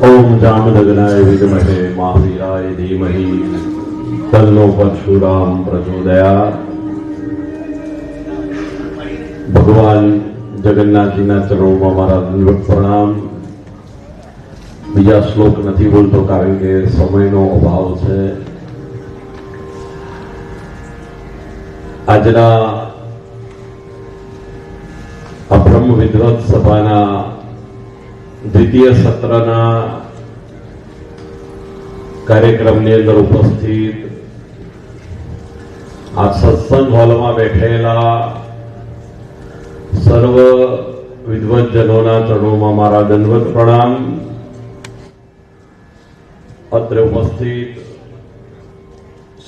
ओम जामदग्नाय विद्महे महावीराय धीमहि तन्नो परशुराम प्रचोदयात्। भगवान जगन्नाथजीना चरणों मारा दंडवत प्रणाम। बीजा श्लोक नहीं बोलतो कारण के समयनो अभाव है। आजना ब्रह्म विद्वत सभाना द्वितीय सत्रना कार्यक्रमની અંદર ઉપસ્થિત આ સત્સંગ હોલમાં બેઠેલા સર્વ વિદ્વતજનોના ચરણોમાં મારા દંડવત પ્રણામ। અત્રે ઉપસ્થિત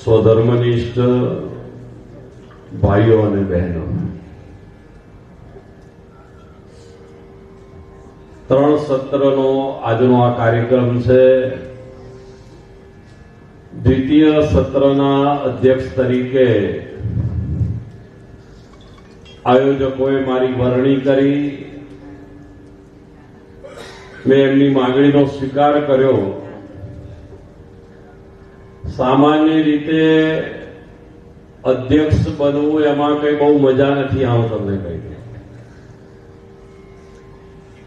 સ્વધર્મનિષ્ઠ ભાઈઓ અને બહેનો, ત્રણ સત્રનો આજનો આ કાર્યક્રમ છે। દ્વિતીય સત્રના અધ્યક્ષ તરીકે આયોજકોએ મારી વરણી કરી। મેં એમની માંગણીનો સ્વીકાર કર્યો। સામાન્ય રીતે અધ્યક્ષ બનવું એમાં કઈ બહુ મજા નથી। આવું તમને કહી દઉં,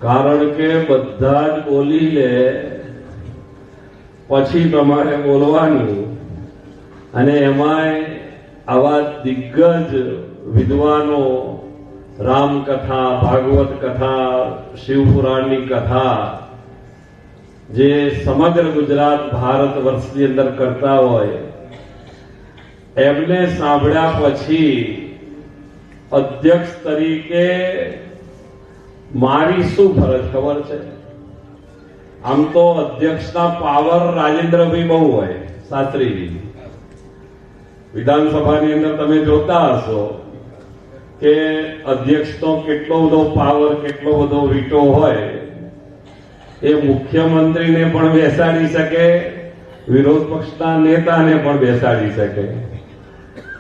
કારણ કે બધા જ બોલી લે પછી તમારે બોલવાનું, અને એમાંય આવા દિગ્ગજ વિદ્વાનો રામકથા, ભાગવત કથા, શિવપુરાણની કથા જે સમગ્ર ગુજરાત ભારત વર્ષની અંદર કરતા હોય એમને સાંભળ્યા પછી અધ્યક્ષ તરીકે મારી શું ફરજ ખબર છે? આમ તો અધ્યક્ષના પાવર રાજેન્દ્રભાઈ બહુ હોય, શાસ્ત્રીજી। વિધાનસભાની અંદર તમે જોતા હશો કે અધ્યક્ષનો કેટલો બધો પાવર, કેટલો બધો વીટો હોય। એ મુખ્યમંત્રીને પણ બેસાડી શકે, વિરોધ પક્ષના નેતાને પણ બેસાડી શકે,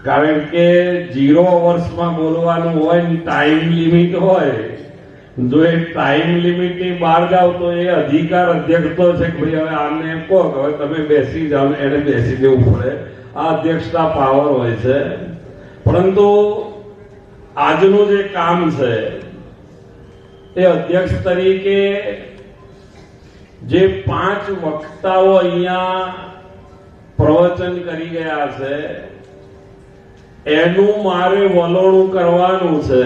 કારણ કે 0 વર્ષમાં બોલવાનું હોય, ટાઈમ લિમિટ હોય। જો એ ટાઈમ લિમિટની બહાર જાવ તો એ અધિકાર અધ્યક્ષ છે કે ભાઈ હવે આમને એમ કહો કે હવે તમે બેસી જાઓ, એને બેસી દેવું પડે। આ અધ્યક્ષના પાવર હોય છે। પરંતુ આજનું જે કામ છે એ અધ્યક્ષ તરીકે જે 5 વક્તાઓ અહીંયા પ્રવચન કરી ગયા છે એનું મારે વલોણું કરવાનું છે,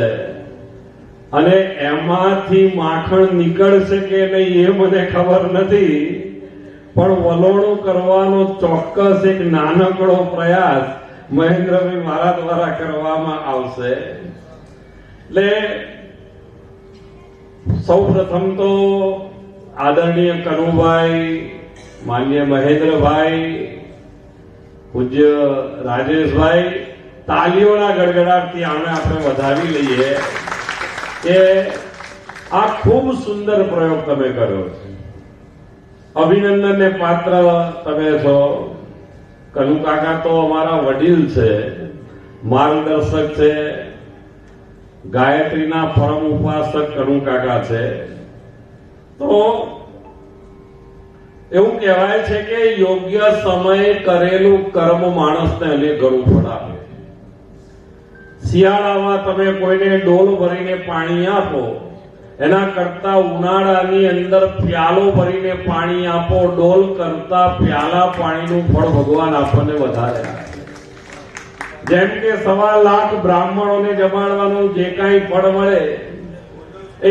અને એમાંથી માખણ નીકળશે કે નહીં એ મને ખબર નથી, પણ વલોણું કરવાનો ચોક્કસ એક નાનકડો પ્રયાસ મહેન્દ્રભાઈ મારા દ્વારા કરવામાં આવશે। એટલે સૌ પ્રથમ તો આદરણીય કનુભાઈ, માન્ય મહેન્દ્રભાઈ, પૂજ્ય રાજેશભાઈ, તાલીઓના ગડગડાટથી આને આપણે વધાવી લઈએ કે આ ખૂબ સુંદર પ્રયોગ તમે કર્યો છે। અભિનંદનને પાત્ર તમે છો। કનુ કાકા તો અમારા વડીલ છે, માર્ગદર્શક છે, ગાયત્રીના પરમ ઉપાસક કનુ કાકા છે। તો એવું કહેવાય છે કે યોગ્ય સમયે કરેલું કર્મ માણસને અનેક ઘણું ફળ આપે। શિયાળામાં તમે કોઈને ડોલ ભરીને પાણી આપો એના કરતા ઉનાળાની અંદર પ્યાલો ભરીને પાણી આપો, ડોલ કરતા પ્યાલા પાણીનું ફળ ભગવાન આપણને વધારે આપે। જેમ કે 1.25 લાખ બ્રાહ્મણોને જમાડવાનું જે કાંઈ ફળ મળે,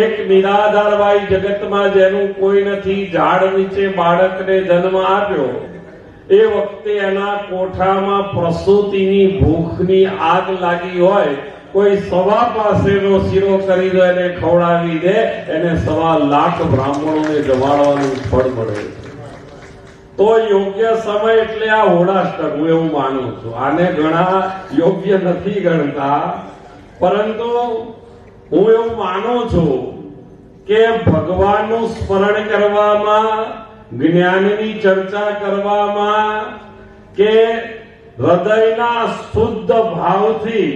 એક નિરાધારભાઈ જગતમાં જેનું કોઈ નથી, ઝાડ નીચે બાળકને જન્મ આપ્યો, એ વખતે એના કોઠામાં પ્રસૂતિની ભૂખની આગ લાગી હોય, કોઈ 1.25 પાસેનો શીરો કરી દે એને ખવડાવી દે, એને 1.25 લાખ બ્રાહ્મણોને જમાડવાનું ફળ મળે। તો યોગ્ય સમય એટલે આ હોળાષ્ટક, હું એવું માનું છું। આને ઘણા યોગ્ય નથી ગણતા, પરંતુ હું એવું માનું છું કે ભગવાનનું સ્મરણ કરવામાં, જ્ઞાનની ચર્ચા કરવામાં કે હૃદયના શુદ્ધ ભાવથી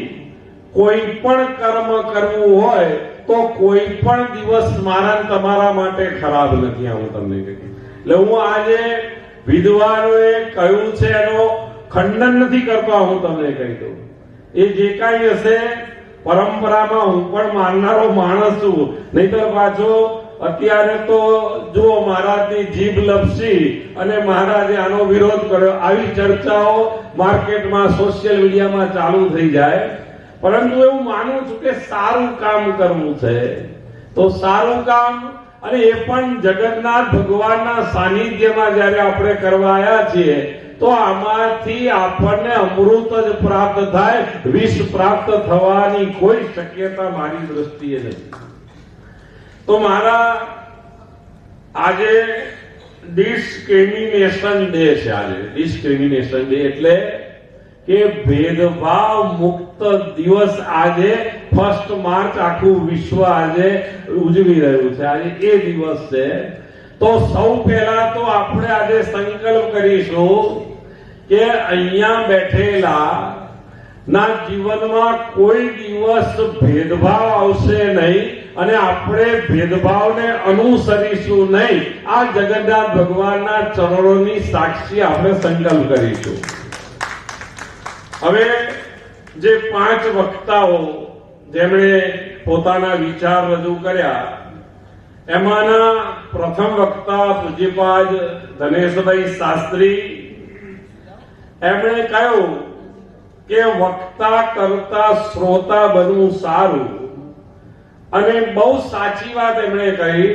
કોઈ પણ કર્મ કરવું હોય તો કોઈ પણ દિવસ મારા તમારા માટે ખરાબ નથી। હું તમને કહું એટલે હું આજે વિદ્વાનોએ કહ્યું છે એનો ખંડન નથી કરતો, હું તમને કહી દઉં એ જે કાંઈ હશે પરંપરામાં હું પણ માનનારો માણસ છું. નહીતર પાછો અત્યારે તો જુઓ મહારાજની જીભ લપસી અને મહારાજે આનો વિરોધ કર્યો, આવી ચર્ચાઓ માર્કેટમાં સોશિયલ મીડિયામાં ચાલુ થઈ જાય. પરંતુ એવું માનું છું કે સારું કામ કરવું છે તો સારું કામ, અને એ પણ જગન્નાથ ભગવાનના સાનિધ્યમાં જયારે આપણે કરવા આવ્યા છીએ તો આમાંથી આપણને અમૃત જ પ્રાપ્ત થાય, વિષ પ્રાપ્ત થવાની કોઈ શક્યતા મારી દ્રષ્ટિએ નથી. તો મારા આજે ડિસ્ક્રિમિનેશન ડે છે. આજે ડિસ્ક્રિમિનેશન ડે એટલે કે ભેદભાવ મુક્ત દિવસ. આજે 1 માર્ચ આખું વિશ્વ આજે ઉજવી રહ્યું છે. આજે એ દિવસ છે. તો સૌ પહેલા તો આપણે આજે સંકલ્પ કરીશું કે અહીંયા બેઠેલા ના જીવનમાં કોઈ દિવસ ભેદભાવ આવશે નહીં અને આપણે ભેદભાવને અનુસરીશું નહીં. આ જગન્નાથ ભગવાનના ચરણોની સાક્ષી આપણે સંકલ્પ કરીશું. હવે જે 5 વક્તાઓ જેમણે પોતાના વિચાર રજૂ કર્યા એમાંના પ્રથમ વક્તા પૂજ્યપાદ ધનેશભાઈ શાસ્ત્રી, એમણે કહ્યું કે વક્તા કરતા શ્રોતા બનવું સારું. અને બહુ સાચી વાત એમણે કહી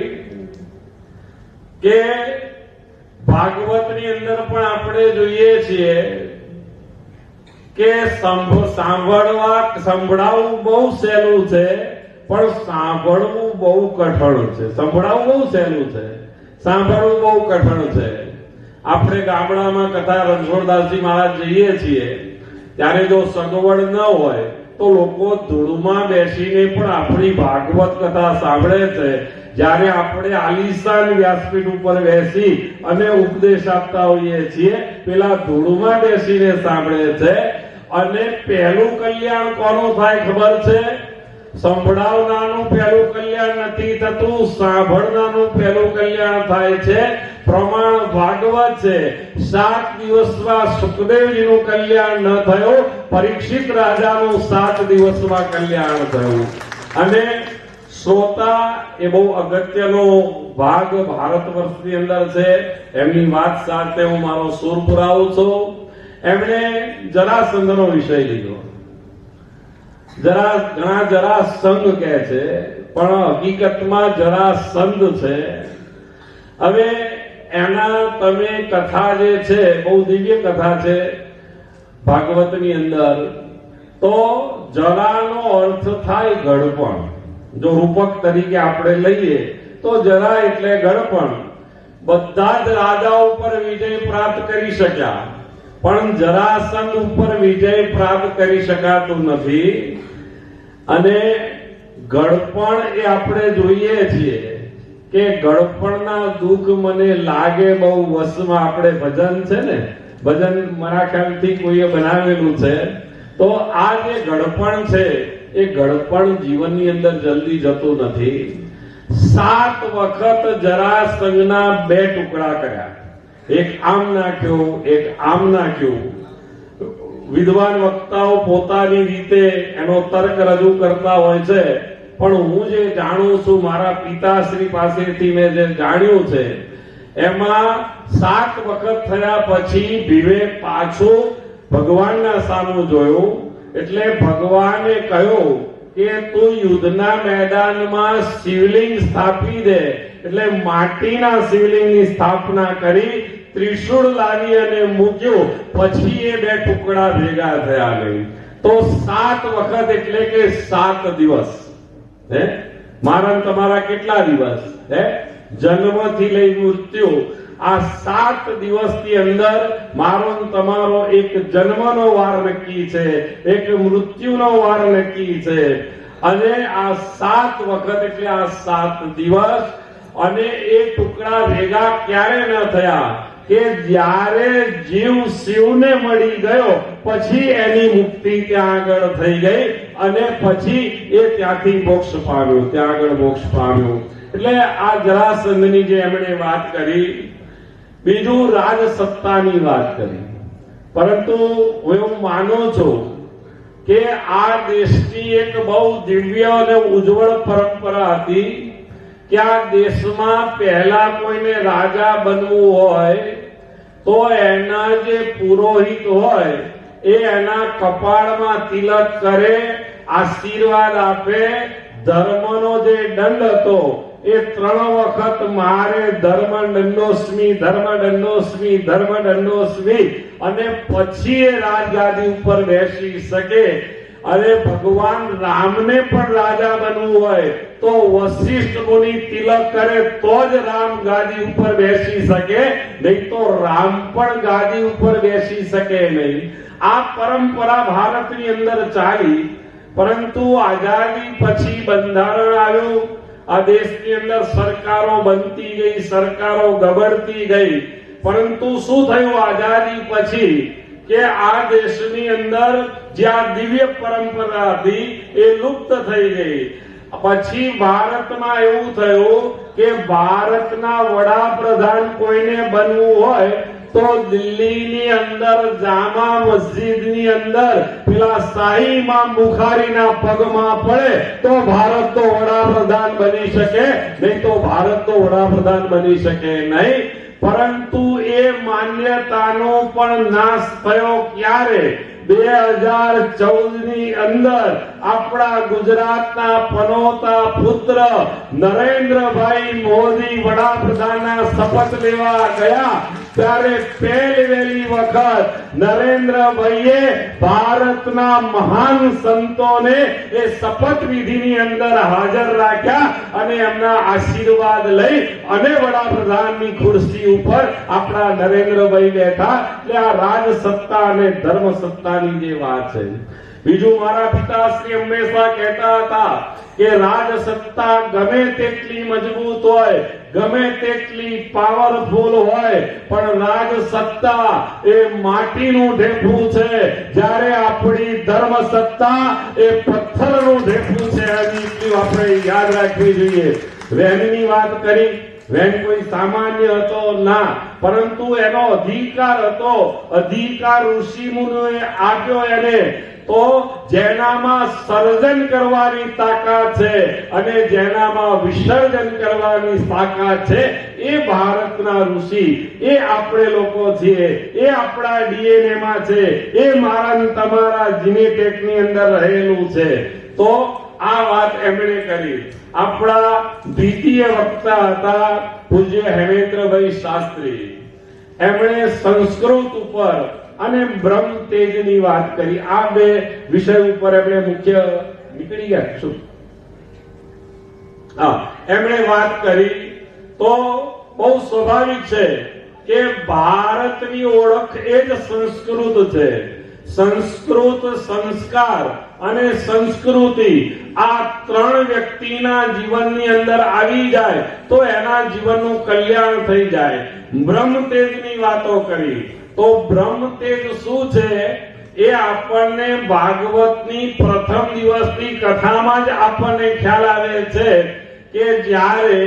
કે ભાગવતની અંદર પણ આપણે જોઈએ છીએ કે સંભળાવવું બહુ સહેલું છે પણ સાંભળવું બહુ કઠણ છે. સંભળાવવું બહુ સહેલું છે, સાંભળવું બહુ કઠણ છે. આપણે ગામડામાં કથા રણછોડદાસજી મહારાજ જઈએ છીએ ત્યારે જો સગવડ ન હોય તો લોકો ધૂળમાં બેસીને પણ આપણી ભાગવત કથા સાંભળે છે. જ્યારે આપણે આલિશાન વ્યાસપીઠ ઉપર બેસી અને ઉપદેશ આપતા હોઈએ છીએ પેલા ધૂળમાં બેસીને સાંભળે છે. અને પહેલું કલ્યાણ કોનું થાય ખબર છે? સંભળાવનારનું પહેલું કલ્યાણ નથી થતું, સાંભળનારનું પહેલું કલ્યાણ થાય છે. પ્રમાણ ભાગવત છે. 7 દિવસમાં સુખદેવજીનું કલ્યાણ ન થયું, પરીક્ષિત રાજાનું 7 દિવસમાં કલ્યાણ થયું. અને શ્રોતા એ બહુ અગત્યનો ભાગ ભારત વર્ષની અંદર છે. એમની વાત સાથે હું મારો સૂર પુરાવું છું. એમણે જરાસંધનો વિષય લીધો. ઘણા જરાસંઘ કહે છે પણ હકીકતમાં જરાસંધ છે. હવે એના તમે કથા જે છે બહુ દિવ્ય કથા છે ભાગવતની અંદર. તો જરાનો અર્થ થાય ગળપણ. જો રૂપક તરીકે આપણે લઈએ તો જરા એટલે ગળપણ. બધા જ રાજાઓ ઉપર વિજય પ્રાપ્ત કરી શક્યા પણ જરાસંઘ ઉપર વિજય પ્રાપ્ત કરી શકાતું નથી. અને ગળપણ એ આપણે જોઈએ છીએ કે ગળપણના દુઃખ મને લાગે બહુ વસમાં. આપણે ભજન છે ને, ભજન મારા ખ્યાલથી કોઈએ બનાવેલું છે. તો આ જે ગળપણ છે એ ગળપણ જીવનની અંદર જલ્દી જતું નથી. 7 વખત જરાસંઘના 2 ટુકડા કર્યા. એક આમ નાખ્યો, એક આમ નાખ્યું. વિદ્વાન વક્તાઓ પોતાની રીતે એનો તર્ક રજૂ કરતા હોય છે પણ હું જે જાણું છું મારા પિતાશ્રી પાસેથી મેં જે જાણ્યું છે એમાં 7 વખત થયા પછી ભીમે પાછું ભગવાનના સામું જોયું. એટલે ભગવાને કહ્યું કે તું યુદ્ધના મેદાનમાં શિવલિંગ સ્થાપી દે. એટલે માટીના શિવલિંગની સ્થાપના કરી, ત્રિશૂળ લાવી અને મૂક્યું. પછી એ 2 ટુકડા ભેગા થયા નહીં. તો 7 વખત એટલે કે 7 દિવસ. હે મારા તમારા કેટલા દિવસ? હે જન્મથી લઈ મૃત્યુ, આ 7 દિવસની અંદર મારો તમારો એક જન્મનો વાર નક્કી છે, એક મૃત્યુનો વાર નક્કી છે. અને આ 7 વખત એટલે આ 7 દિવસ. અને એ ટુકડા ભેગા ક્યારે ન થયા કે જ્યારે જીવ શિવને મળી ગયો પછી એની મુક્તિ ત્યાં આગળ થઈ ગઈ અને પછી એ ત્યાંથી મોક્ષ પામ્યો, ત્યાં આગળ મોક્ષ પામ્યો. એટલે આ જરાસંઘની જે એમણે વાત કરી બીજું રાજસત્તાની વાત કરી, પરંતુ હું એવું માનું છું કે આ દેશની એક બહુ દિવ્ય અને ઉજ્જવળ પરંપરા હતી કે આ દેશમાં પહેલા કોઈને રાજા બનવું હોય તો એના જે પુરોહિત હોય એ એના કપાળમાં તિલક કરે, આશીર્વાદ આપે, ધર્મનો જે દંડ હતો એ 3 વખત મારે ધર્મદંડોસ્મી, ધર્મદંડોસ્મી, ધર્મદંડોસ્મી, અને પછી એ રાજગાદી ઉપર બેસી શકે. અને ભગવાન રામને પણ રાજા બનવું હોય તો વશિષ્ઠ મુનિ તિલક કરે તો જ રામ ગાદી ઉપર બેસી શકે, નહીં તો રામ પણ ગાદી ઉપર બેસી શકે નહીં. આ પરંપરા ભારતની અંદર ચાલી, પરંતુ આઝાદી પછી બંધારણ આવ્યું. આ દેશની અંદર સરકારો બનતી ગઈ, સરકારો ગબડતી ગઈ, પરંતુ શું થયું આઝાદી પછી કે આ દેશની અંદર જ્યાં દિવ્ય પરંપરા હતી એ લુપ્ત થઈ ગઈ. પછી ભારતમાં એવું થયું કે ભારતના વડાપ્રધાન કોઈને બનવું હોય તો દિલ્હીની અંદર જામા મસ્જિદની અંદર પેલા શાહી ઇમામ બુખારીના પગમાં પડે તો ભારત તો વડાપ્રધાન બની શકે, નહીં તો ભારત તો વડાપ્રધાન બની શકે નહીં. પરંતુ એ માન્યતાનો પણ નાશ થયો ક્યારે? 2014 ની અંદર આપણા ગુજરાતના પનોતા પુત્ર નરેન્દ્રભાઈ મોદી વડાપ્રધાનના શપથ લેવા ગયા ત્યારે પહેલી વખત નરેન્દ્રભાઈએ ભારતના મહાન સંતોને એ શપથ વિધિની અંદર હાજર રાખ્યા અને એમના આશીર્વાદ લઈ અને વડાપ્રધાનની ખુરશી ઉપર આપણા નરેન્દ્રભાઈ બેઠા. એટલે આ રાજસત્તા અને ધર્મસત્તાની જે વાત છે. બીજું, મારા પિતાશ્રી હંમેશા કહેતા હતા કે રાજસત્તા ગમે તેટલી મજબૂત હોય, ગમે તેટલી પાવરફુલ હોય, પણ રાજસત્તા એ માટીનું ઢેફું છે, જ્યારે આપણી ધર્મસત્તા એ પથ્થરનું ઢેફું છે. આની આપણે યાદ રાખવી જોઈએ. વહેણની વાત કરી, વહેણ કોઈ સામાન્ય હતો ના, પરંતુ એનો અધિકાર હતો. અધિકાર ઋષિ મુનિઓએ આપ્યો એને. તો જેનામાં સર્જન કરવાની તાકાત છે અને જેનામાં વિસર્જન કરવાની તાકાત છે એ ભારતના ઋષિ, એ આપણે લોકો છીએ, એ આપણા ડીએનએ માં છે, એ મારા તમારા જીનેટિકની અંદર રહેલું છે. તો આ વાત એમણે કરી. આપણા દ્વિતીય વક્તા હતા પૂજ્ય હેમેન્દ્રભાઈ શાસ્ત્રી. એમણે સંસ્કૃત ઉપર અને બ્રહ્મ તેજની વાત કરી. આ બે વિષય ઉપર એમણે મુખ્ય નીકળી ગયા. શું એમણે વાત કરી તો બહુ સ્વાભાવિક છે કે ભારતની ઓળખ એ જ સંસ્કૃત છે. સંસ્કૃત, સંસ્કાર અને સંસ્કૃતિ આ 3 વ્યક્તિના જીવનની અંદર આવી જાય તો એના જીવનનું કલ્યાણ થઈ જાય. બ્રહ્મ તેજની વાતો કરી તો બ્રહ્મ તેજ શું છે એ આપણને ભાગવતની પ્રથમ દિવસની કથામાં જ આપણને ખ્યાલ આવે છે કે જ્યારે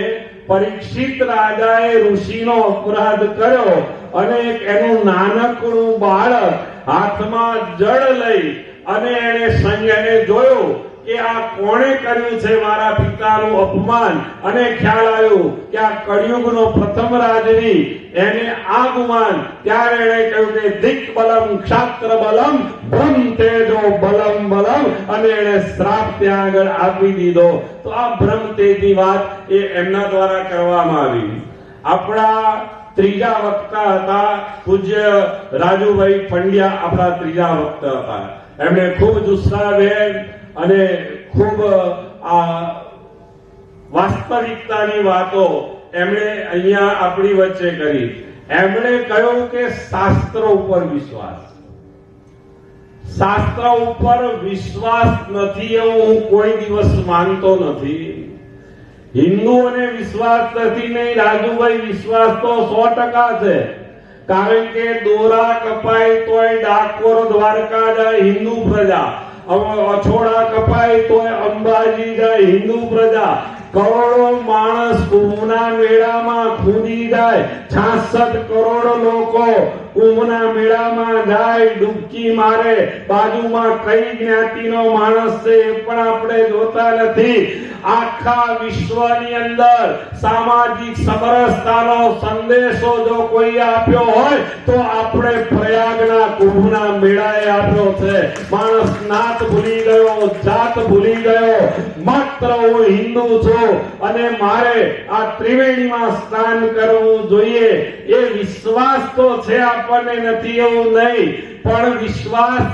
પરીક્ષિત રાજાએ ઋષિનો અપરાધ કર્યો અને એનું નાનકડું બાળક હાથમાં જળ લઈ અને એને જોયું કે આ કોણે કર્યું છે મારા પિતાનું અપમાન, અને ખ્યાલ આવ્યું કે આ કળિયુગનો પ્રથમ રાજવી એને આ ગુમાન. ત્યારે એણે કહ્યું કે દિક બલમ ક્ષાત્ર બલમ બ્રહ્મ તેજો બલમ બલમ, અને એણે શ્રાપ ત્યાં આગળ આપી દીધો. તો આ બ્રહ્મ તેજની વાત એ એમના દ્વારા કરવામાં આવી. આપણા ત્રીજા વક્તા હતા પૂજ્ય રાજુભાઈ પંડ્યા. આપણા ત્રીજા વક્તા હતા. એમણે ખૂબ જુસ્સાભેર અને ખૂબ આ વાસ્તવિકતાની વાતો એમણે અહીંયા આપણી વચ્ચે કરી. એમણે કહ્યું કે શાસ્ત્ર ઉપર વિશ્વાસ, શાસ્ત્ર ઉપર વિશ્વાસ નથી એવું હું કોઈ દિવસ માનતો નથી. હિન્દુઓને વિશ્વાસ નથી નહીં, રાજુભાઈ વિશ્વાસ તો 100% છે. કારણ કે દોરા કપાય તોય ડાકોર દ્વારકા જાય હિન્દુ પ્રજા, અછોડા કપાય તોય અંબાજી જાય હિન્દુ પ્રજા, કરોડો માણસ કુંભના મેળામાં કૂદી જાય, 66 કરોડ લોકો કુંભના મેળામાં જાય, ડૂબકી મારે, બાજુમાં કઈ જ્ઞાતિનો માણસ છે એ પણ આપણે જોતા નથી. આખા વિશ્વની અંદર સામાજિક સમરસતાનો સંદેશો જો કોઈ આપ્યો હોય તો આપણે પ્રયાગના કુંભના મેળાએ આપ્યો છે. માણસ નાત ભૂલી ગયો, જાત ભૂલી ગયો, માત્ર હું હિન્દુ છું અને મારે આ ત્રિવેણીમાં સ્નાન કરવું જોઈએ. એ વિશ્વાસ તો છે આપણને, નથી એવું નહીં, પણ વિશ્વાસ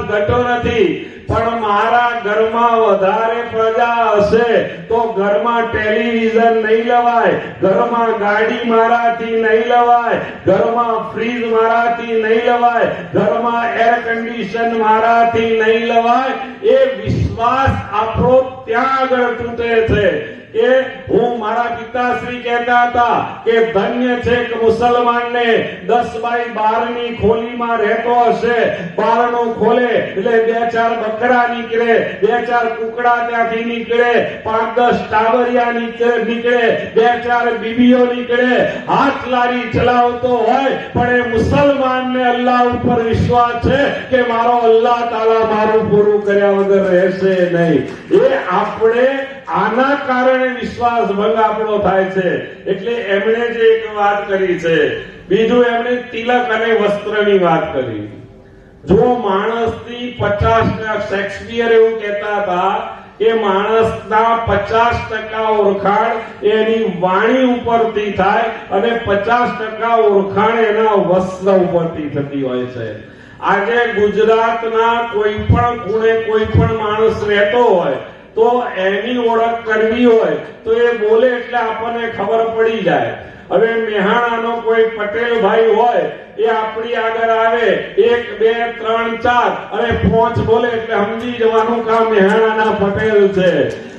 ઘટો નથી. પણ મારા ઘરમાં વધારે પ્રજા હશે તો ઘરમાં ટેલિવિઝન નહીં લવાય, ઘરમાં ગાડી મારાથી નહીં લવાય, ઘરમાં ફ્રીજ મારાથી નહીં લવાય, ઘરમાં એર કન્ડિશન મારાથી નહીં લવાય. એ વિશ્વાસ આપણો ત્યાં આગળ તૂટે છે કે હું, મારા પિતાશ્રી કહેતા હતા કે ધન્ય છે કે મુસલમાનને 10x12 ની ખોલીમાં રહેતો હશે, બારણું ખોલે એટલે 2-4 બકરા નીકળે, 2-4 કુકડા ત્યાંથી નીકળે, 5-10 ટાવરિયા નીકળે, 2-4 બીબીઓ નીકળે. હાથ લારી ચલાવતો હોય પણ એ મુસલમાનને અલ્લાહ ઉપર વિશ્વાસ છે કે મારો અલ્લાહ તાલા મારું પૂરું કર્યા વગર રહેશે નહીં. એ આપણે આના કારણે વિશ્વાસ ભંગ આપણો થાય છે. એટલે એમણે જે એક વાત કરી છે, બીજું એમણે તિલક અને વસ્ત્રની વાત કરી. જો માણસની 50%, શેક્સપિયર એવું કહેતા હતા કે માણસના 50% ઓળખાણ એની વાણી ઉપરથી થાય અને 50% ઓળખાણ એના વસ્ત્ર ઉપરથી થતી હોય છે. આજે ગુજરાતના કોઈ પણ ખૂણે કોઈ પણ માણસ રહેતો હોય તો એની ઓળખ કરવી હોય તો એ બોલે એટલે આપણને ખબર પડી જાય. હવે મેહાણાનો કોઈ પટેલ ભાઈ હોય, એ આપણી આગળ આવે, 1 2 3 4 અને 5 બોલે એટલે સમજી જવાનું કે મેહાણાના પટેલ છે.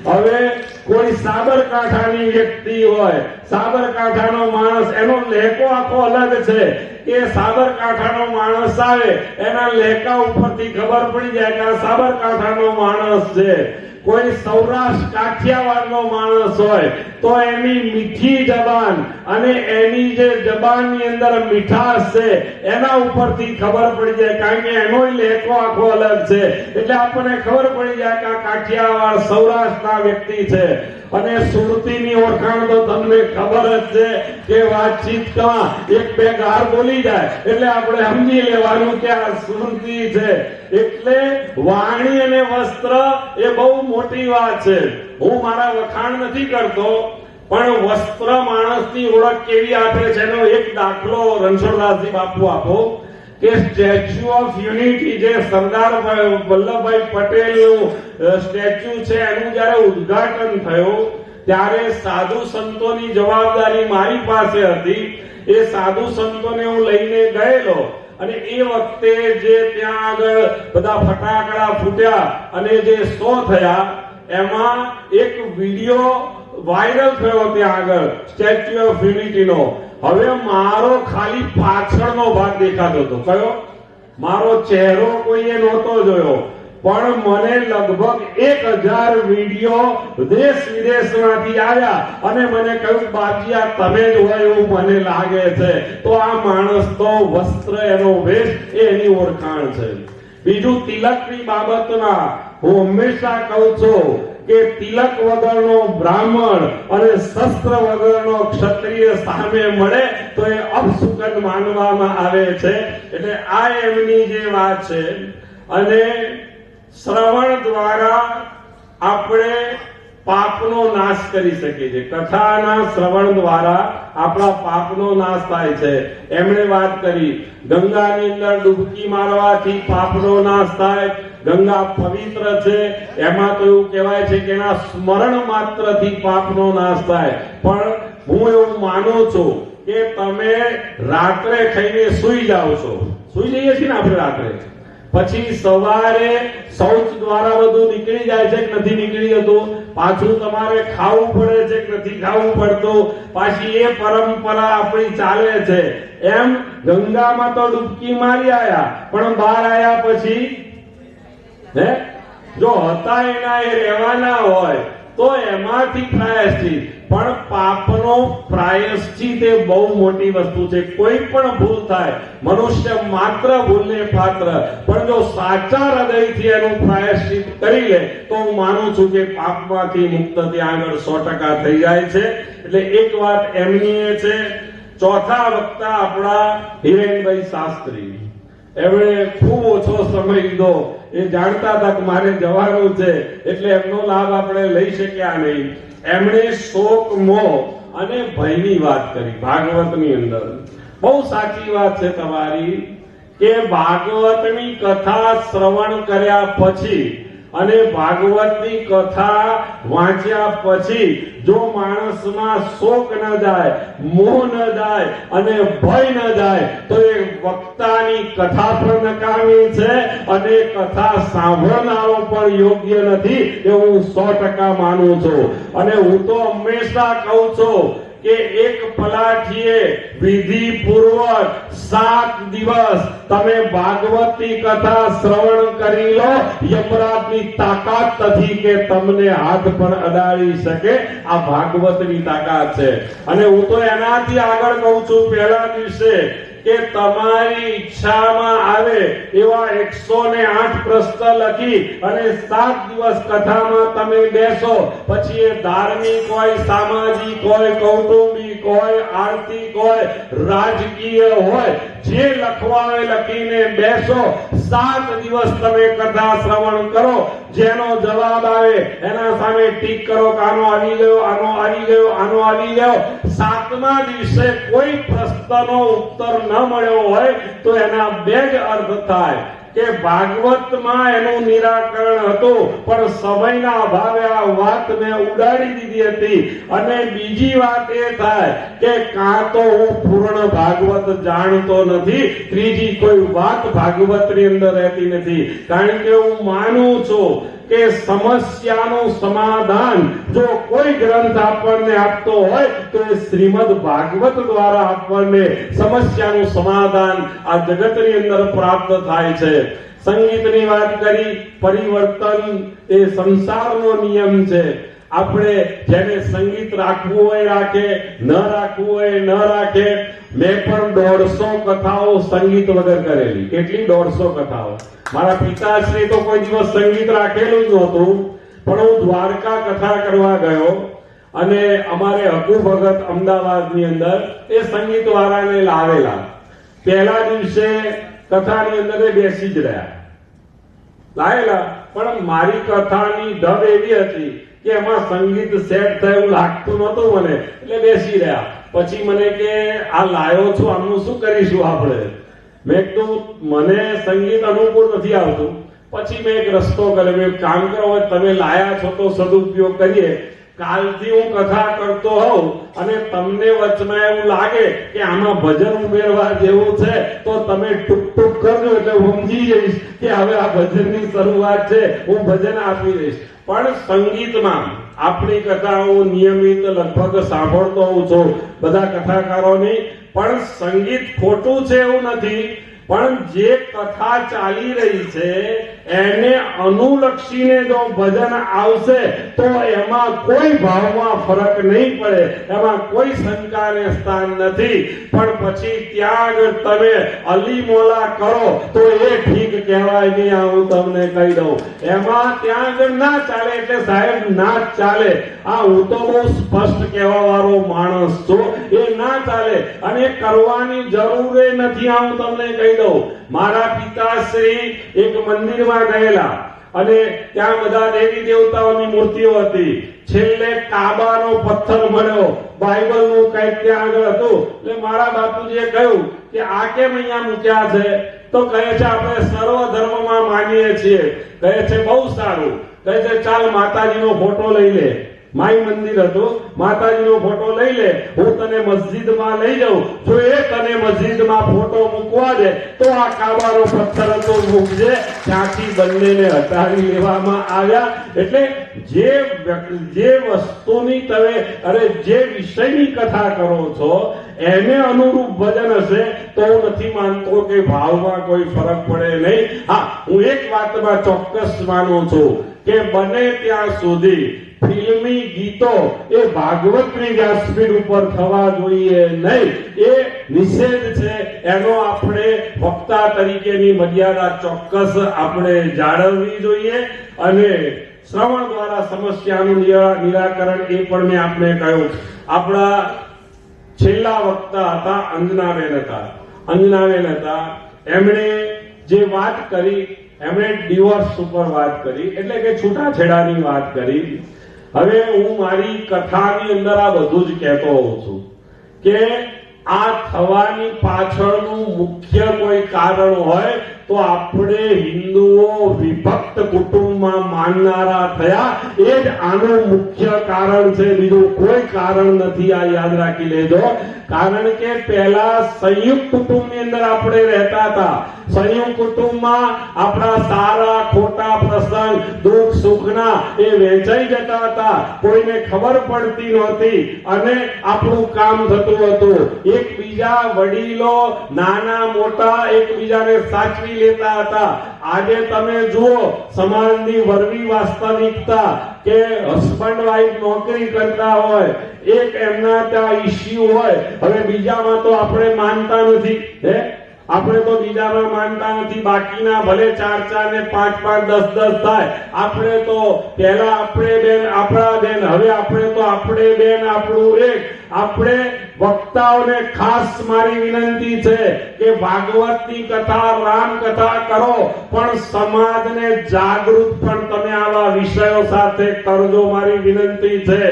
હવે કોઈ સાબરકાંઠાની વ્યક્તિ હોય, સાબરકાંઠાનો માણસ, એનો લહેકો આખો અલગ છે કે સાબરકાંઠાનો માણસ આવે એના લહેકા ઉપરથી ખબર પડી જાય કે આ સાબરકાંઠાનો માણસ છે. કોઈ સૌરાષ્ટ્ર કાઠિયાવાડનો માણસ હોય તો એની મીઠી જબાન અને એની જે જબાનની અંદર મીઠાશ છે એના ઉપરથી ખબર પડી જાય, કારણ કે એનો લહેકો આખો અલગ છે. એટલે આપણને ખબર પડી જાય કે આ કાઠિયાવાડ સૌરાષ્ટ્રના વ્યક્તિ છે. અને સુરતીની ઓળખાણ તો તમને ખબર જ છે કે વાતચીતમાં 1-2 ગાર બોલી જાય એટલે આપણે સમજી લેવાનું કે આ સુરતી છે. એટલે વાણી અને વસ્ત્ર એ બહુ મોટી વાત છે. હું મારા વખાણ નથી કરતો, પણ વસ્ત્ર માણસની ઓળખ કેવી આપે છે એનો એક દાખલો રણછોડદાસજી બાપુ આપો કે સ્ટેચ્યુ ઓફ યુનિટી, જે સરદાર વલ્લભભાઈ પટેલનું સ્ટેચ્યુ છે, એનું જ્યારે ઉદ્ઘાટન થયું ત્યારે સાધુ સંતોની જવાબદારી મારી પાસે હતી. એ સાધુ સંતોને હું લઈને ગયેલો અને એ વખતે જે ત્યાં આગળ બધા ફટાકડા ફૂટ્યા અને જે શો થયા એમાં એક વિડિયો વાયરલ થયો ત્યાં આગળ સ્ટેચ્યુ ઓફ યુનિટીનો. હવે મારો ખાલી પાછળનો ભાગ દેખાતો હતો. કયો? મારો ચહેરો કોઈએ નહોતો જોયો, પણ મને લગભગ 1000 વિડિયો દેશ વિદેશમાંથી આવ્યા અને મને કહ્યું બાજી આ તમે જ હોય એવું મને લાગે છે. તો આ માણસ તો વસ્ત્ર, એનો વેશ, એની ઓળખાણ છે. બીજું તિલકની બાબતમાં હું હંમેશા કહું છું કે તિલક વગરનો બ્રાહ્મણ અને શસ્ત્ર વગરનો ક્ષત્રિય સામે મળે તો એ અપશુકન માનવામાં આવે છે. એટલે આ એમની જે વાત છે. અને શ્રવણ દ્વારા આપણે પાપનો નાશ કરી શકીએ છીએ. કથાના શ્રવણ દ્વારા આપણા પાપનો નાશ થાય છે. એમણે વાત કરી ગંગાની અંદર ડૂબકી મારવાથી પાપનો નાશ થાય. ગંગા પવિત્ર છે, એમાં તો એવું કહેવાય છે કે એના સ્મરણ માત્રથી પાપનો નાશ થાય. પણ હું એવું માનું છું કે તમે રાત્રે ખાઈને સૂઈ જાઓ છો, સૂઈ જઈએ છીએ ને આપણે રાત્રે, પછી સવારે શૌચ દ્વારા બધું નીકળી જાય છે કે નથી નીકળી જતું, પાછું તમારે ખાવું પડે છે કે નથી ખાવું પડતું, પાછી એ પરંપરા આપણી ચાલે છે. એમ ગંગામાં તો ડૂબકી મારી આયા, પણ બહાર આયા પછી જો હતા એના એ રહેવાના હોય તો એમાંથી પ્રાયશ્ચિત. પણ પાપનો પ્રાયશ્ચિત એ બહુ મોટી વસ્તુ છે. કોઈ પણ ભૂલ થાય, મનુષ્ય માત્ર ભૂલને પાત્ર, પણ જો સાચા હૃદયથી એનું પ્રાયશ્ચિત કરી લે તો હું માનું છું કે પાપમાંથી મુક્ત ત્યાં આગળ 100% થઈ જાય છે. એટલે એક વાત એમની એ છે. ચોથા વક્તા આપણા હિરેનભાઈ શાસ્ત્રી, એમણે ખૂબ ઓછો સમય લીધો. એ જાણતા હતા કે મારે જવાનું છે એટલે એમનો લાભ આપણે લઈ શક્યા નહીં. એમણે શોક, મોહ અને ભયની વાત કરી ભાગવતની અંદર. બહુ સાચી વાત છે તમારી કે ભાગવતની કથા શ્રવણ કર્યા પછી અને ભાગવતની કથા વાંચ્યા પછી જો માણસમાં શોક ન જાય, મોહ ન જાય અને ભય ન જાય તો એ વક્તાની કથા પણ નકામી છે અને કથા સાંભળનારો પણ યોગ્ય નથી. એ હું 100% માનું છું. અને હું તો હંમેશા કહું છું કે એક પલાઠીએ વિધિપૂર્વક 7 દિવસ તમે ભાગવતની કથા શ્રવણ કરી લો. યમરાજની તાકાત નથી કે તમને હાથ પર અડાડી શકે. આ ભાગવતની તાકાત છે. અને હું તો એનાથી આગળ કહું છું, પહેલા દિવસે કે તમારી ઈચ્છામાં આવે એવા 108 પ્રશ્ન લખી અને 7 દિવસ કથામાં તમે બેસો. પછી એ ધાર્મિક હોય, સામાજિક હોય, કૌટુંબિક હોય, આર્થિક હોય, રાજકીય હોય, જે લખવા હોય લખીને બેસો. 7 દિવસ તમે કથા શ્રવણ કરો. જેનો જવાબ આવે એના સામે ટીક કરો કે આનો આવી ગયો, આનો આવી ગયો, આનો આવી ગયો. 7મા દિવસે કોઈ પ્રશ્નનો ઉત્તર ન મળ્યો હોય તો એના 2 જ અર્થ થાય કે ભાગવતમાં એનું નિરાકરણ હતું પણ સમયના અભાવે આ વાત મેં ઉડાડી દીધી હતી. અને બીજી વાત એ થાય કે કાં તો હું પૂર્ણ ભાગવત જાણતો નથી, ત્રીજી કોઈ વાત ભાગવતની અંદર રહેતી નથી. કારણ કે હું માનું છું કે સમસ્યાનું સમાધાન જો કોઈ ગ્રંથ આપણને આપતો હોય તો એ શ્રીમદ ભાગવત દ્વારા આપણને સમસ્યાનું સમાધાન આ જગતની અંદર પ્રાપ્ત થાય છે. સંગીતની વાત કરી, પરિવર્તન એ સંસારનો નિયમ છે. આપણે જેને સંગીત રાખવું હોય રાખે, ન રાખવું હોય ન રાખે. મેં પણ 150 કથાઓ સંગીત વગર કરેલી. કેટલી? 150 કથાઓ. મારા પિતાશ્રી તો કોઈ દિવસ સંગીત રાખેલું જ નહોતું. પણ હું દ્વારકા કથા કરવા ગયો અને અમારે હકુ ભગત અમદાવાદની અંદર એ સંગીત વાળાને લાવેલા. પહેલા દિવસે કથાની અંદર એ બેસી જ રહ્યા, લાયેલા. પણ મારી કથાની ઢબ એવી હતી કે એમાં સંગીત સેટ થયું લાગતું નહોતું મને, એટલે બેસી રહ્યા. પછી મને કે આ લાયો છું, આનું શું કરીશું આપણે? મેં કીધું મને સંગીત અનુકૂળ નથી આવતું. પછી મેં એક રસ્તો કર્યો. મેં કામ કરો, તમે લાયા છો તો સદુપયોગ કરીએ. કાલથી હું કથા કરતો હોઉં અને તમને વચમાં એવું લાગે કે આમાં ભજન ઉમેરવા જેવું છે તો તમે ટૂક ટૂક કરજો એટલે હું સમજી જઈશ કે હવે આ ભજનની શરૂઆત છે, હું ભજન આપી દઈશ. પણ સંગીતમાં આપણી કથા હું નિયમિત લગભગ સાંભળતો હોઉં છું બધા કથાકારોની. પણ સંગીત ખોટું છે એવું નથી, પણ જે કથા ચાલી રહી છે એને અનુલક્ષીને જો ભજન આવશે તો એમાં કોઈ ભાવમાં ફરક નહીં પડે, એમાં કોઈ શંકાને સ્થાન નથી. પણ પછી ત્યાં આગળ તમે અલી મોલા કરો તો એ ઠીક કહેવાય નહીં. આ હું તમને કહી દઉં, એમાં ત્યાં આગળ ના ચાલે એટલે સાહેબ ના ચાલે. આ હું તો બહુ સ્પષ્ટ કહેવા વાળો માણસ છું. એ ના ચાલે અને કરવાની જરૂર નથી. આ હું તમને કહી દઉં, મારા પિતાશ્રી એક મંદિરમાં ગયેલા અને ત્યાં બધા દેવી દેવતાઓની મૂર્તિઓ હતી. છેલ્લે કાબાનો પથ્થર મળ્યો, બાઇબલનું કંઈક ત્યાં આગળ હતું. એટલે મારા બાપુજીએ કહ્યું કે આ કેમ અહીંયા મૂક્યા છે? તો કહે છે આપણે સર્વ ધર્મમાં માનીએ છીએ. કહે છે બહુ સારું. કહે છે ચાલ માતાજીનો ફોટો લઈ લે. માઈ મંદિર હતું, માતાજીનો ફોટો લઈ લે, હું તને મસ્જિદમાં લઈ જાઉં. જો એ તને મસ્જિદમાં ફોટો મૂકવા દે તો આ કાબાનો પથ્થર હતો મૂકજે. ત્યાંથી બંનેને હટાવી લેવામાં આવ્યા. એટલે જે વસ્તુની તમે જે વિષયની કથા કરો છો એને અનુરૂપ ભજન હશે તો હું નથી માનતો કે ભાવમાં કોઈ ફરક પડે નહીં. હા, હું એક વાતમાં ચોક્કસ માનું છું કે બને ત્યાં સુધી ફિલ્મી ગીતો એ ભાગવતની વ્યાસપીઠ ઉપર થવા જોઈએ નહીં, એ નિષેધ છે. એનો આપણે વક્તા તરીકેની મર્યાદા ચોક્કસ આપણે જાળવવી જોઈએ. અને શ્રવણ દ્વારા સમસ્યાનું નિરાકરણ એ પણ મેં આપને કહ્યું. આપણા છેલ્લા વક્તા હતા અંજનાબેન હતા. એમણે જે વાત કરી, એમણે ડિવોર્સ ઉપર વાત કરી, એટલે કે છૂટાછેડાની વાત કરી. હવે હું મારી કથાની અંદર આ બધું જ કહેતો હોઉં છું કે આ થવાની પાછળનું મુખ્ય કોઈ કારણ હોય તો આપણે હિન્દુઓ વિભક્ત કુટુંબમાં માનનારા થયા, એ જ આનું મુખ્ય કારણ છે. બીજું કોઈ કારણ નથી. આ યાદ રાખી લેજો. કારણ કે પહેલા સંયુક્ત કુટુંબની અંદર આપણે રહેતા હતા. સંયુક્ત કુટુંબમાં આપણા સારા ખોટા પ્રસંગ, દુઃખ સુખના એ વહેંચાઈ જતા હતા. કોઈને ખબર પડતી નહોતી અને આપણું કામ થતું હતું. એકબીજા વડીલો નાના મોટા એકબીજાને સાચવી લેતા હતા. આજે તમે જુઓ સમાજની વરવી વાસ્તવિકતા કે હસબન્ડ વાઈફ નોકરી કરતા હોય, એક એમના ત્યાં ઇશ્યુ હોય, હવે બીજામાં તો આપણે માનતા નથી. આપણે તો બીજામાં માનતા નથી. બાકીના ભલે 4 ને 5 10 થાય. આપણે તો પહેલા આપણે બેન આપણા બેન, હવે આપણે તો આપણે બેન આપણું એક. આપણે વક્તાઓને ખાસ મારી વિનંતી છે કે ભાગવતની કથા, રામ કથા કરો, પણ સમાજને જાગૃત પણ તમે આવા વિષયો સાથે કરજો. મારી વિનંતી છે.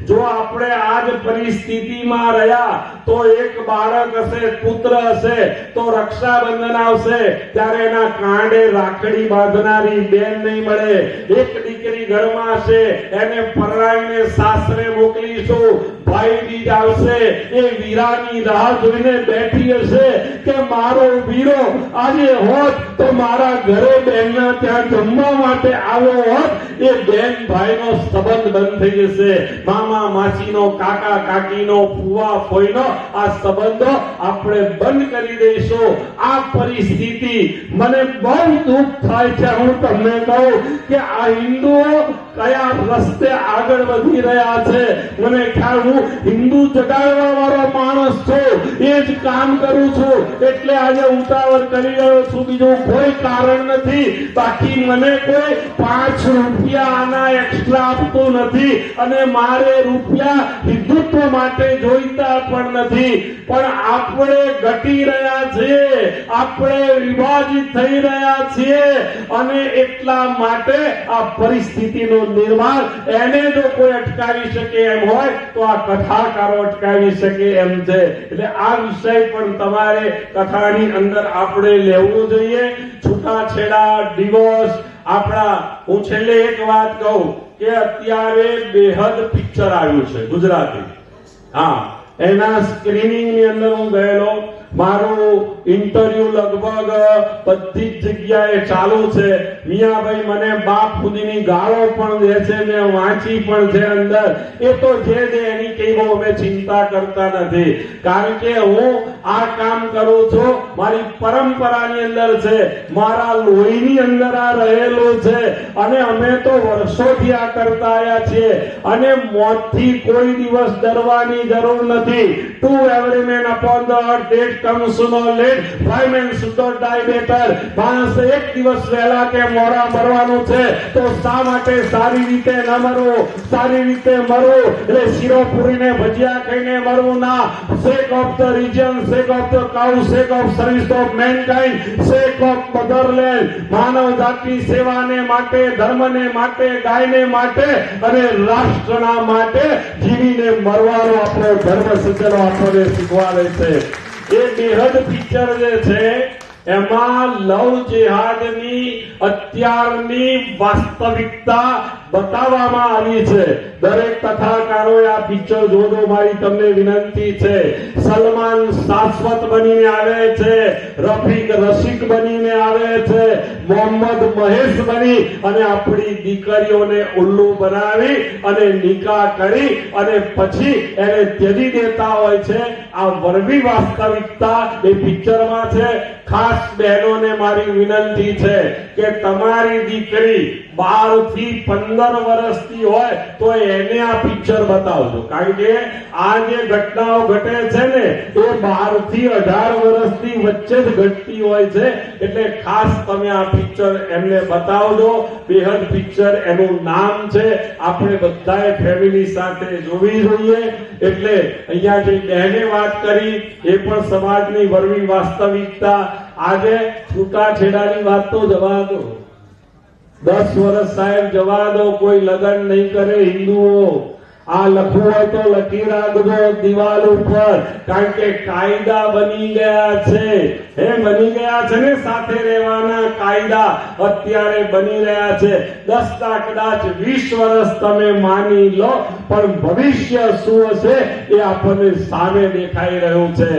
જો આપણે આજ પરિસ્થિતિમાં રહ્યા તો એક બાળક હશે, પુત્ર હશે, તો રક્ષાબંધન આવશે ત્યારે એના કાંડે રાખડી બાંધનારી બેન નહીં મળે. એક દીકરી ઘરમાં હશે, એને પરણાવીને સાસરે મોકલીશું. ભાઈ બીજ આવશે, એ વીરાની રાહ જોઈને બેઠી હશે કે મારો વીરો આજે હોત તો મારા ઘરે બેનના ત્યાં જમવા માટે આવ્યો હોત. એ બેન ભાઈનો સંબંધ બંધ થઈ જશે. મામા માસીનો, કાકા કાકીનો, ફુવા ફોઈનો આ સંબંધો આપણે બંધ કરી દઈશું. આ પરિસ્થિતિ મને બહુ દુઃખ થાય છે. હું તમને કહું કે આ હિન્દુઓ કયા રસ્તે આગળ વધી રહ્યા છે. મને ખ્યાલ, હું હિન્દુ જગાડવા વાળો માણસ છું, એ જ કામ કરું છું, એટલે આજે ઉતાવળ કરી રહ્યો છું. બીજું કોઈ કારણ નથી. બાકી મને કોઈ 5 રૂપિયા આના એક્સ્ટ્રા આપતું નથી અને મારે રૂપિયા હિન્દુત્વ માટે જોઈતા પણ નથી. પણ આપણે ઘટી રહ્યા છીએ, આપણે વિભાજિત થઈ રહ્યા છીએ અને એટલા માટે આ પરિસ્થિતિનું નિર્માણ એને જો કોઈ અટકાવી શકે એમ હોય તો આ કથાકારો અટકાવી શકે એમ છે. એટલે આ વિષય પણ તમારે કથાની અંદર આપણે લેવું જોઈએ. છૂટાછેડા, ડિવોર્સ. આપણા, હું છેલ્લે એક વાત કહું કે અત્યારે બેહદ પિક્ચર આવ્યું છે ગુજરાતી. હા, એના સ્ક્રીનિંગ ની અંદર હું ગયેલો. મારું ઇન્ટરવ્યુ લગભગ બધી જ જગ્યાએ ચાલુ છે. મિયાભાઈ મને બાપ સુધીની ગાળો પણ દે છે, મેં વાંચી પણ છે અંદર. એ તો જે એની કઈ બહુ અમે ચિંતા કરતા નથી, કારણ કે હું આ કામ કરું છું મારી પરંપરાની અંદર છે, મારા લોહીની અંદર આ રહેલું છે અને અમે તો વર્ષોથી આ કરતા આવ્યા છીએ અને મોતથી કોઈ દિવસ ડરવાની જરૂર નથી. To every man upon the earth that comes sooner or late, 5 men should not die better. માણસ એક દિવસ વહેલા કે મોડા મરવાનું છે, તો શા માટે સારી રીતે ન મરવું, સારી રીતે મરવું. એટલે શીરો પૂરીને ભજીયા ખાઈને મરવું ના. sake of the region, sake of the cow, sake of service of mankind, sake of motherland. માનવ જાતિ સેવાને માટે, ધર્મને માટે, ગાયને માટે અને રાષ્ટ્રના માટે જીવીને મરવાનો આપણો ધર્મ સિદ્ધનો આપણને શીખવાડે છે. એ બેહદ પિક્ચર જે છે એમાં લવ જેહાદની અત્યારની વાસ્તવિકતા બતાવવામાં આવી છે. દરેક કથાકારોએ આ પિક્ચર જોજો, મારી તમને વિનંતી છે. સલમાન શાશ્વત બનીને આવે છે, રફીક રસિક બનીને આવે છે, મોહમ્મદ મહેશ બની અને આપણી દીકરીઓને ઉલ્લુ બનાવી અને નિકાહ કરી અને પછી એને ત્યજી દેતા હોય છે. આ વરવી વાસ્તવિકતા એ પિક્ચરમાં છે. ખાસ ખાસ બહેનોને મારી વિનંતી છે કે તમારી દીકરી 12 થી 15 વર્ષની હોય તો એને આ પિક્ચર બતાવજો, કારણ કે આ જે ઘટનાઓ ઘટે છે ને એ 12 થી 18 વર્ષની વચ્ચે જ ઘટતી હોય છે, એટલે ખાસ તમે આ પિક્ચર એમને બતાવજો. બેહદ પિક્ચર એનું નામ છે, આપણે બધાએ ફેમિલી સાથે જોવી જોઈએ. એટલે અહીંયા જે બહેને વાત કરી એ પણ સમાજની વરવી વાસ્તવિકતા. આજે છૂટાછેડાની વાત તો જવા દો, 10 વર્ષ સાહેબ જવા દો, કોઈ લગ્ન નહીં કરે હિન્દુઓ. આ લખવું હોય તો લખી રાખજો દિવાલ ઉપર, કારણ કે કાયદા બની ગયા છે. બની ગયા છે ને, સાથે રહેવાના કાયદા અત્યારે બની રહ્યા છે. 10 ના કદાચ 20 વર્ષ તમે માની લો, પણ ભવિષ્ય શું હશે એ આપણને સામે દેખાઈ રહ્યું છે.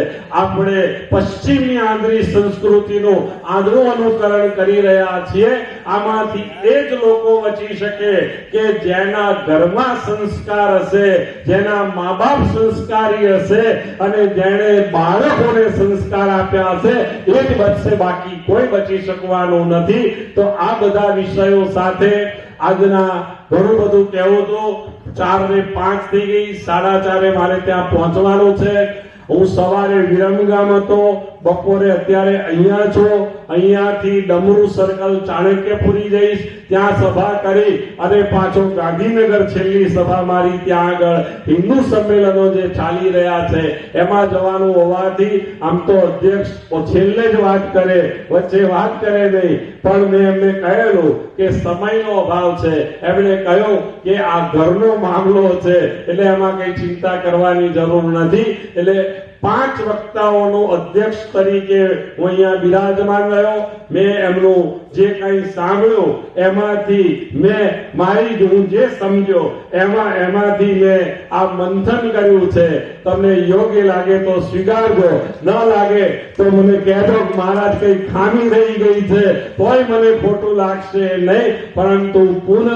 આપણે પશ્ચિમની આંધળી સંસ્કૃતિનું આંધળું અનુકરણ કરી રહ્યા છીએ. આમાંથી એ જ લોકો બચી શકે કે જેના ઘરમાં સંસ્કાર હશે, જેના મા બાપ સંસ્કારી હશે અને જેણે બાળકોને સંસ્કાર આપ્યા હશે, એ જ બચશે, બાકી કોઈ બચી શકવાનું નથી. તો આ બધા વિષયો સાથે આજના ઘણું બધું કહેવું હતું. 4 ને 5 થઈ ગઈ, 4:30 મારે ત્યાં પહોંચવાનું છે. હું સવારે વિરમગામ હતો, બપોરે અત્યારે અહીંયા છું. અહીંયાથી ડમરૂ સર્કલ ચાણક્યપુરી જઈશ, ત્યાં સભા કરી અને પાછો ગાંધીનગર છેલ્લી સભા મારી ત્યાં આગળ હિન્દુ સંમેલનો જે ચાલી રહ્યા છે એમાં જવાનું હોવાથી આમ તો અધ્યક્ષ છેલ્લે જ વાત કરે, વચ્ચે વાત કરે નહીં, પણ મેં એમને કહેલું કે સમયનો અભાવ છે. એમણે કહ્યું કે આ ઘરનો મામલો છે એટલે એમાં કઈ ચિંતા કરવાની જરૂર નથી. એટલે 5 વક્તાઓનો અધ્યક્ષ તરીકે હું અહીંયા બિરાજમાન રહ્યો. મેં એમનું જે કંઈ સાંભળ્યું એમાંથી મેં મારી હું જે સમજ્યો એમાંથી મેં આ મંથન કર્યું છે. તમને યોગ્ય લાગે તો સ્વીકારજો, ન લાગે તો મને કહેજો કે મહારાજ કઈ ખામી રહી ગઈ છે તોય મને ખોટું લાગશે નહીં. પરંતુ પુનઃ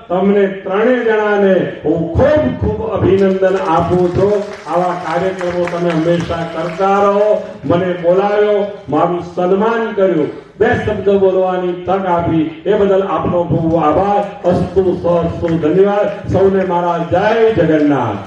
તમને 3 જણાને હું ખૂબ ખૂબ અભિનંદન આપું છું. આવા કાર્યક્રમો તમે હંમેશા કરતા રહો. મને બોલાવ્યો, મારું સન્માન કર્યું, 2 શબ્દ બોલવાની તક આપી, એ બદલ આપનો ખૂબ આભાર. અસ્તુ સ્વસ્તુ, ધન્યવાદ. સૌને મારા જય જગન્નાથ.